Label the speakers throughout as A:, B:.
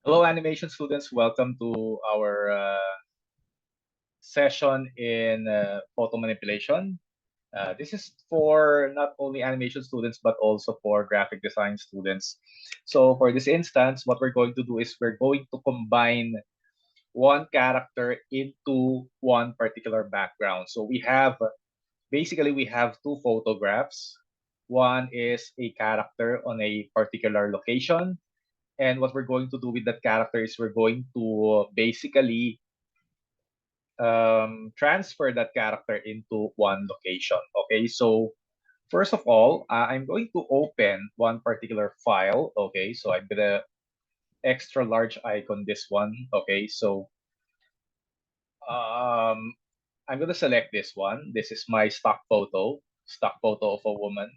A: Hello, animation students. Welcome to our session in photo manipulation. This is for not only animation students, but also for graphic design students. So for this instance, what we're going to do is we're going to combine one character into one particular background. So we have two photographs. One is a character on a particular location, and what we're going to do with that character is we're going to basically transfer that character into one location. Okay, so first of all, I'm going to open one particular file. Okay, so I'm gonna extra large icon this one. Okay, so um, I'm gonna select this one. This is my stock photo of a woman.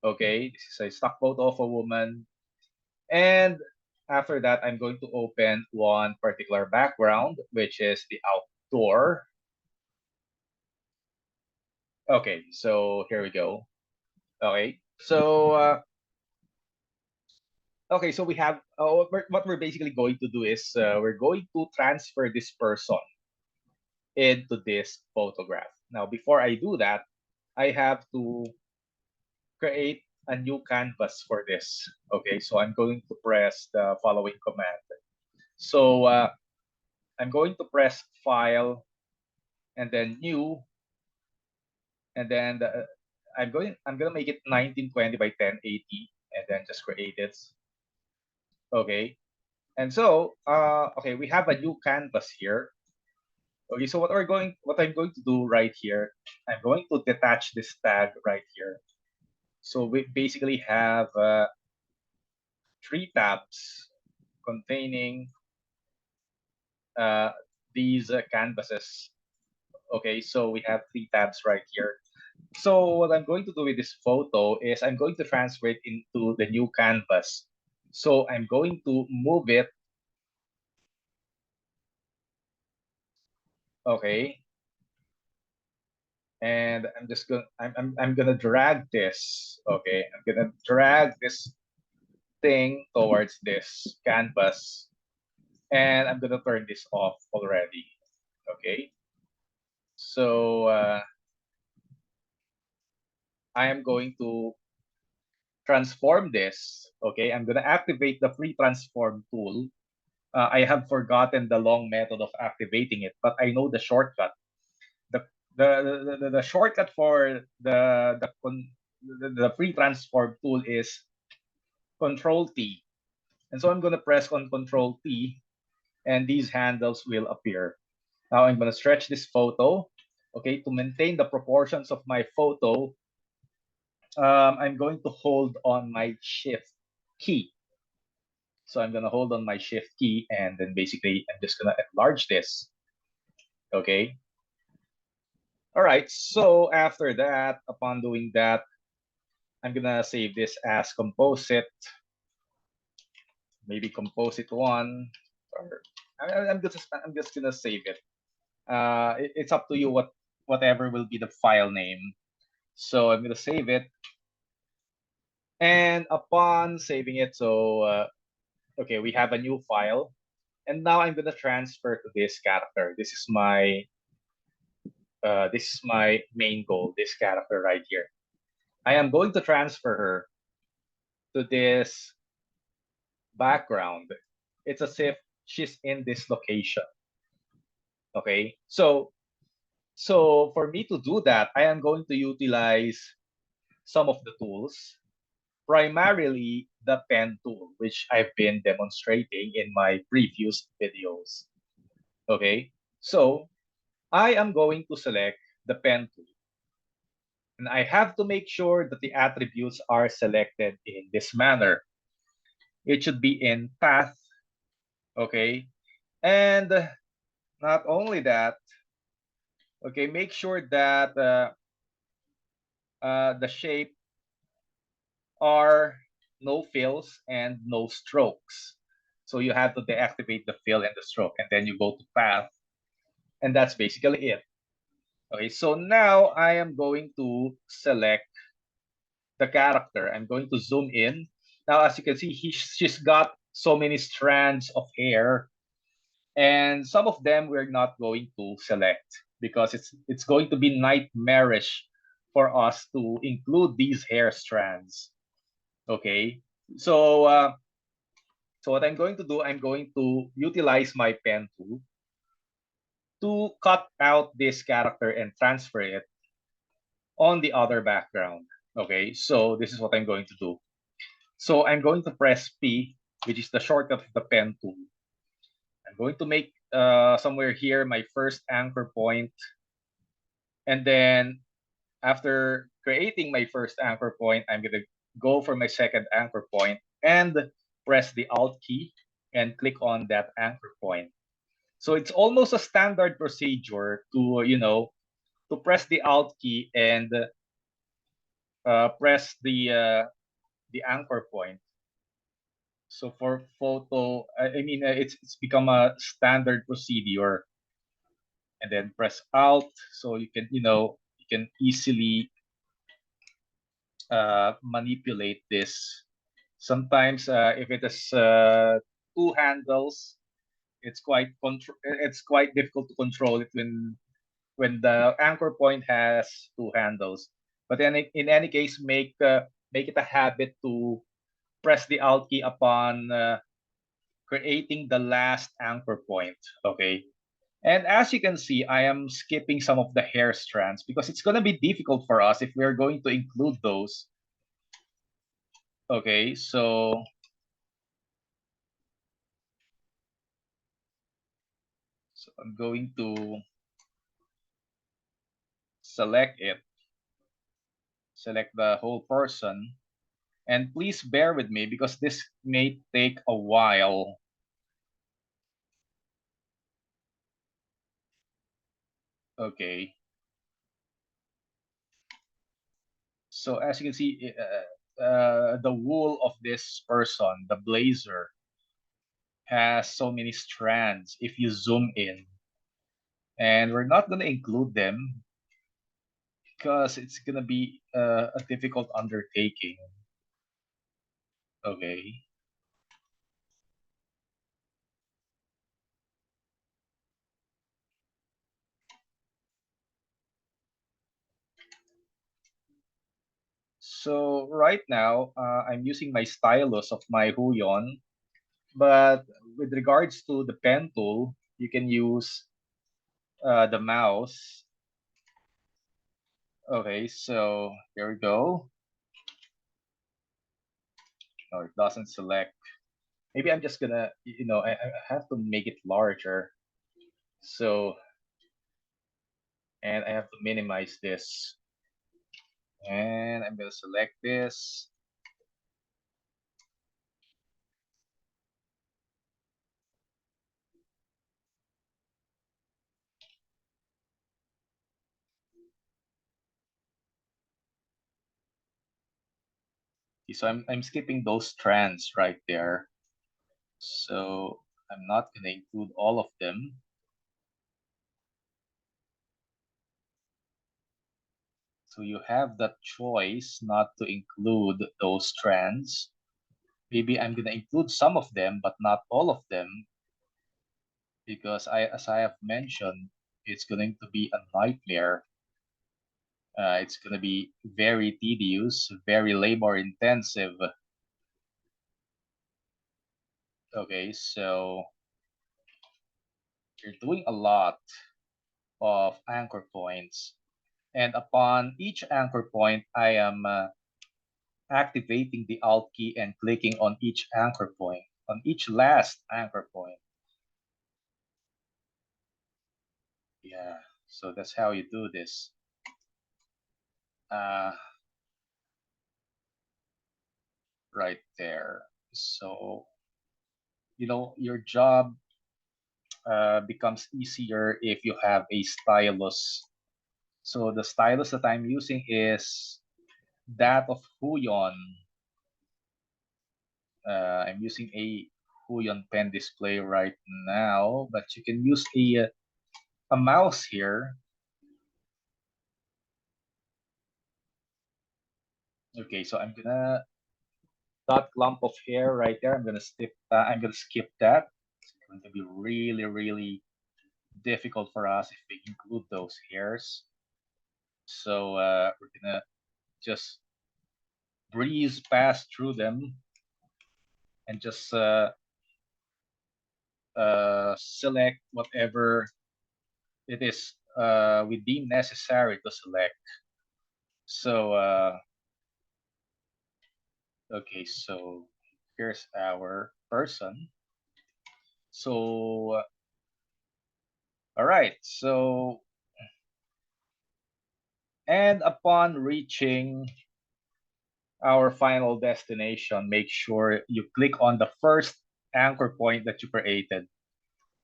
A: Okay, this is a stock photo of a woman. And after that, I'm going to open one particular background, which is the outdoor. Okay, so here we go. Okay, so we have what we're basically going to do is we're going to transfer this person into this photograph. Now, before I do that, I have to create a new canvas for this. Okay, so I'm going to press the following command. So I'm going to press File and then New, and then I'm gonna make it 1920 by 1080, and then just create it. Okay, and so okay, we have a new canvas here. Okay, so what I'm going to do right here, I'm going to detach this tag right here. So we basically have three tabs containing uh, these canvases. Okay, so we have three tabs right here. So what I'm going to do with this photo is I'm going to transfer it into the new canvas. So I'm going to move it. Okay, and I'm gonna drag this. Okay, I'm gonna drag this thing towards this canvas, and I'm gonna turn this off already. Okay, so I am going to transform this. Okay, I'm gonna activate the free transform tool. I have forgotten the long method of activating it, but I know the shortcut. The the shortcut for the free transform tool is Control T. And so I'm going to press on Control T, and these handles will appear. Now I'm going to stretch this photo. Okay, to maintain the proportions of my photo, I'm going to hold on my Shift key. So I'm going to hold on my Shift key, and then basically I'm just going to enlarge this. Okay. All right. So after that, upon doing that, I'm going to save this as composite, maybe composite one, or I'm just going to save it. It's up to you whatever will be the file name. So I'm gonna save it, and upon saving it, so okay, we have a new file, and now I'm gonna transfer to this character. This is my main goal. This character right here. I am going to transfer her to this background. It's as if she's in this location. Okay, so for me to do that, I am going to utilize some of the tools, primarily the pen tool, which I've been demonstrating in my previous videos. Okay, so I am going to select the pen tool, and I have to make sure that the attributes are selected in this manner. It should be in path. Okay, and not only that, okay, make sure that the shape are no fills and no strokes. So you have to deactivate the fill and the stroke, and then you go to path, and that's basically it. Okay, so now I am going to select the character. I'm going to zoom in. Now, as you can see, she's got so many strands of hair, and some of them we're not going to select because it's going to be nightmarish for us to include these hair strands. Okay, so so what I'm going to do, I'm going to utilize my pen tool to cut out this character and transfer it on the other background. Okay, so this is what I'm going to do. So I'm going to press P, which is the shortcut of the pen tool. I'm going to make somewhere here my first anchor point, and then after creating my first anchor point, I'm going to go for my second anchor point and press the Alt key and click on that anchor point. So it's almost a standard procedure to, to press the Alt key and press the anchor point. So for photo, I mean, it's become a standard procedure, and then press Alt so you can, you can easily manipulate this. Sometimes if it is two handles, it's quite difficult to control it when the anchor point has two handles. But then in any case, make it a habit to press the Alt key upon creating the last anchor point. Okay. And as you can see, I am skipping some of the hair strands because it's going to be difficult for us if we're going to include those. Okay, so I'm going to select it, select the whole person, and please bear with me because this may take a while. Okay, so as you can see, the wool of this person, the blazer, has so many strands if you zoom in. And we're not going to include them because it's going to be a difficult undertaking. Okay. So right now, I'm using my stylus of my Huion, but with regards to the pen tool, you can use the mouse. Okay, so here we go. No, it doesn't select. Maybe I'm just gonna, I have to make it larger. So, and I have to minimize this. And I'm gonna select this. So I'm skipping those strands right there. So I'm not gonna include all of them. So you have that choice not to include those strands. Maybe I'm gonna include some of them, but not all of them, because as I have mentioned, it's going to be a nightmare. It's gonna be very tedious, very labor intensive. Okay, so you're doing a lot of anchor points, and upon each anchor point, I am activating the Alt key and clicking on each anchor point, on each last anchor point. Yeah, so that's how you do this. Uh, right there. So, your job becomes easier if you have a stylus. So the stylus that I'm using is that of Huion. I'm using a Huion pen display right now, but you can use a mouse here. Okay, so I'm gonna that clump of hair right there. I'm gonna skip that. It's going to be really, really difficult for us if we include those hairs. So we're gonna just breeze past through them and just select whatever it is we deem necessary to select. So okay, so here's our person. So all right, so and upon reaching our final destination, make sure you click on the first anchor point that you created.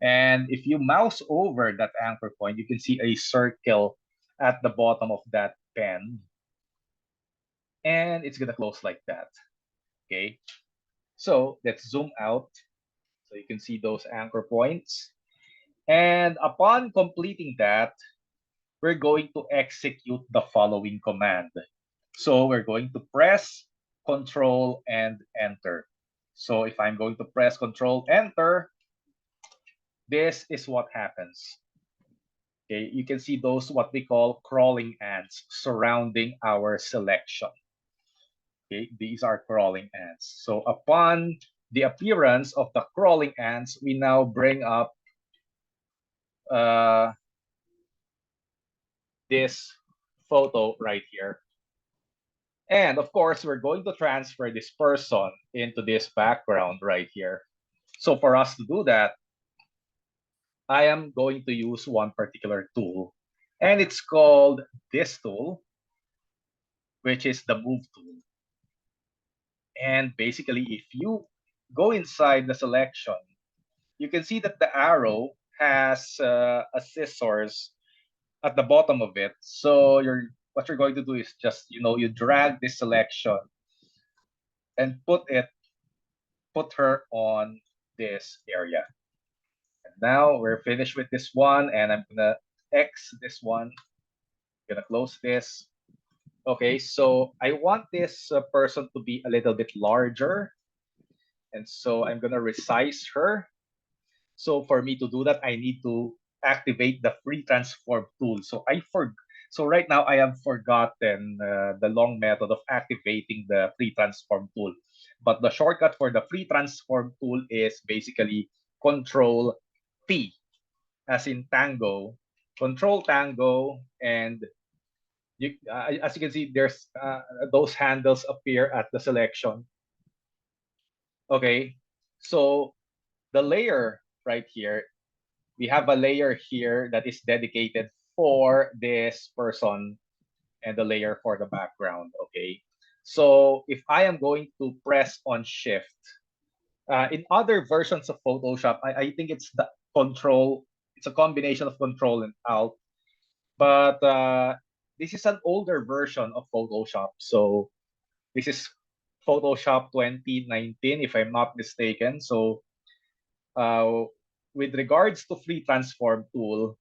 A: And if you mouse over that anchor point, you can see a circle at the bottom of that pen. And it's going to close like that. Okay. So let's zoom out so you can see those anchor points. And upon completing that, we're going to execute the following command. So we're going to press Control and Enter. So if I'm going to press Control Enter, this is what happens. Okay, you can see those what we call crawling ants surrounding our selection. Okay, these are crawling ants. So upon the appearance of the crawling ants, we now bring up uh, this photo right here. And of course, we're going to transfer this person into this background right here. So for us to do that, I am going to use one particular tool, and it's called this tool, which is the Move tool. And basically, if you go inside the selection, you can see that the arrow has a scissors at the bottom of it. So what you're going to do is just you drag this selection and put her on this area. And now we're finished with this one, and I'm gonna X this one. Gonna close this. Okay, so I want this person to be a little bit larger, and so I'm gonna resize her. So for me to do that, I need to activate the free transform tool. So right now I have forgotten the long method of activating the free transform tool. But the shortcut for the free transform tool is basically Control T, as in Tango. Control Tango, and as you can see, there's those handles appear at the selection. Okay, so the layer right here, we have a layer here that is dedicated for this person and the layer for the background. Okay, so if I am going to press on Shift, in other versions of Photoshop, I think it's the Control. It's a combination of Control and Alt, but this is an older version of Photoshop. So this is Photoshop 2019, if I'm not mistaken. So uh, with regards to free transform tool,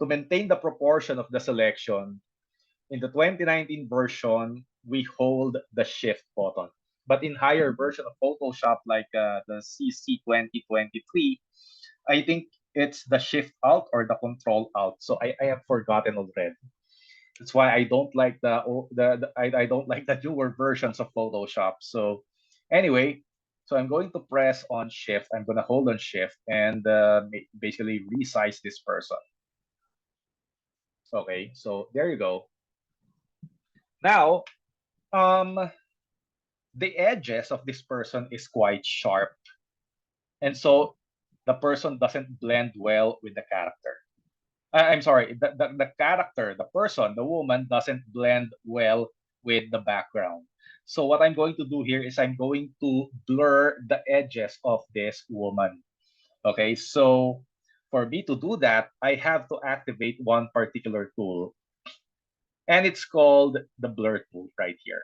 A: to maintain the proportion of the selection, in the 2019 version, we hold the shift button. But in higher version of Photoshop, like the CC 2023, I think it's the shift alt or the control alt. So I have forgotten already. That's why I don't like I don't like the newer versions of Photoshop. So anyway, so I'm going to press on Shift. I'm going to hold on Shift and basically resize this person. Okay, so there you go. Now, the edges of this person is quite sharp, and so the person doesn't blend well with the character. I'm sorry, the character, the person, the woman doesn't blend well with the background. So what I'm going to do here is I'm going to blur the edges of this woman. Okay, so for me to do that, I have to activate one particular tool, and it's called the blur tool right here.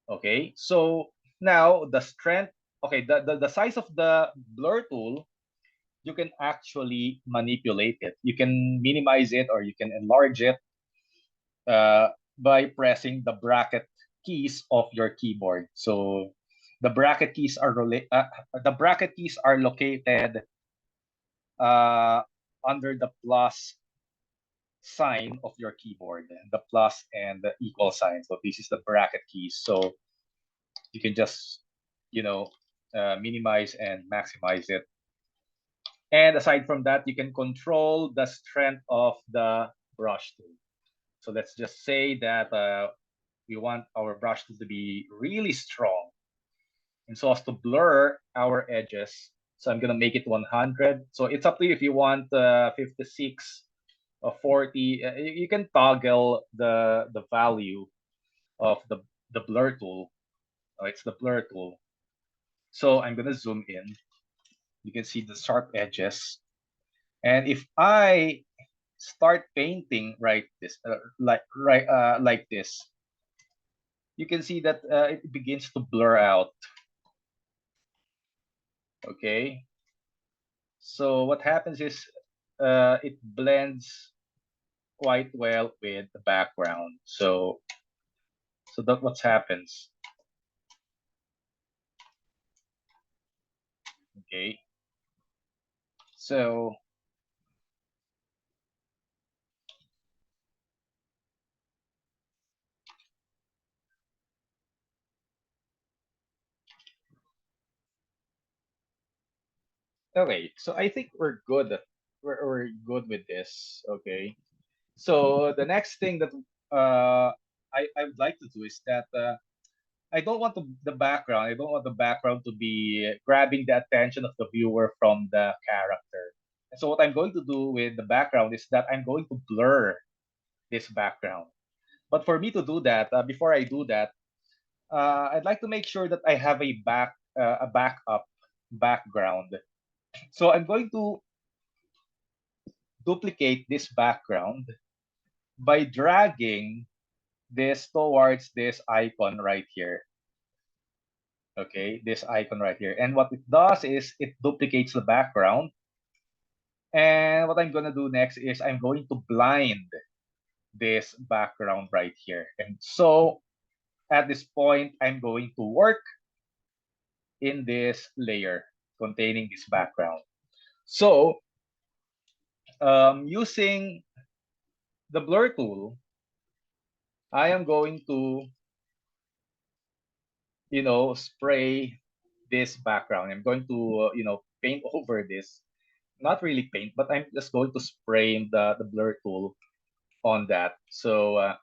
A: Okay, so now the strength, okay, the size of the blur tool, you can actually manipulate it. You can minimize it or you can enlarge it by pressing the bracket keys of your keyboard. So the bracket keys are located under the plus sign of your keyboard, the plus and the equal sign. So this is the bracket keys. So you can just, minimize and maximize it. And aside from that, you can control the strength of the brush tool. So let's just say that we want our brush tool to be really strong. And so as to blur our edges, so I'm going to make it 100. So it's up to you if you want 56 or 40. You can toggle the value of the blur tool. Oh, it's the blur tool. So I'm going to zoom in. You can see the sharp edges. And if I start painting like this, you can see that it begins to blur out. Okay. So what happens is it blends quite well with the background. So that's what happens. Okay. So okay, so I think we're good. We're good with this. Okay. So the next thing that I would like to do is that I don't want the background. I don't want the background to be grabbing the attention of the viewer from the character. And so what I'm going to do with the background is that I'm going to blur this background. But for me to do that, before I do that, I'd like to make sure that I have a backup background. So I'm going to duplicate this background by dragging this towards this icon right here. Okay, this icon right here. And what it does is it duplicates the background. And what I'm going to do next is I'm going to blind this background right here. And so at this point, I'm going to work in this layer containing this background. So using the blur tool, I am going to, spray this background. I'm going to, paint over this. Not really paint, but I'm just going to spray the blur tool on that. So,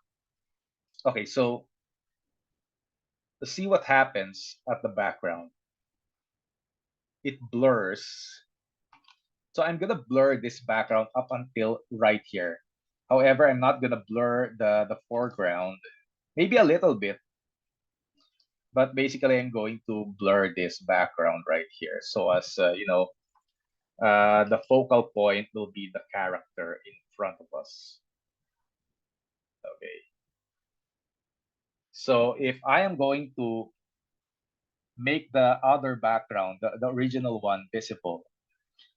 A: okay, so to see what happens at the background. It blurs. So I'm going to blur this background up until right here. However, I'm not going to blur the foreground, maybe a little bit, but basically I'm going to blur this background right here. So as, the focal point will be the character in front of us. Okay. So if I am going to make the other background, the original one, visible,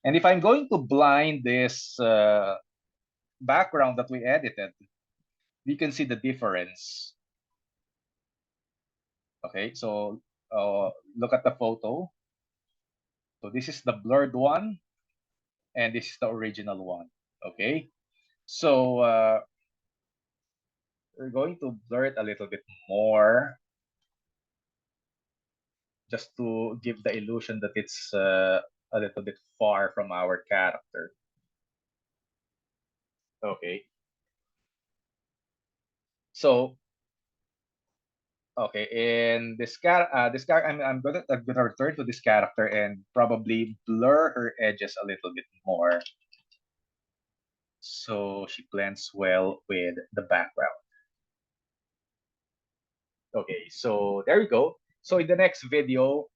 A: and if I'm going to blind this background that we edited, we can see the difference. Okay, so look at the photo. So this is the blurred one, and this is the original one. Okay, so we're going to blur it a little bit more, just to give the illusion that it's a little bit far from our character. Okay. So, okay, in I'm gonna return to this character and probably blur her edges a little bit more, so she blends well with the background. Okay, so there you go. So in the next video,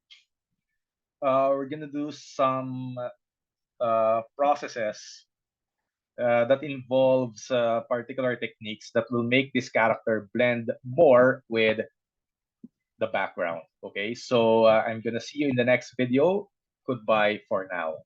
A: we're gonna do some processes that involves particular techniques that will make this character blend more with the background. Okay, so I'm gonna see you in the next video. Goodbye for now.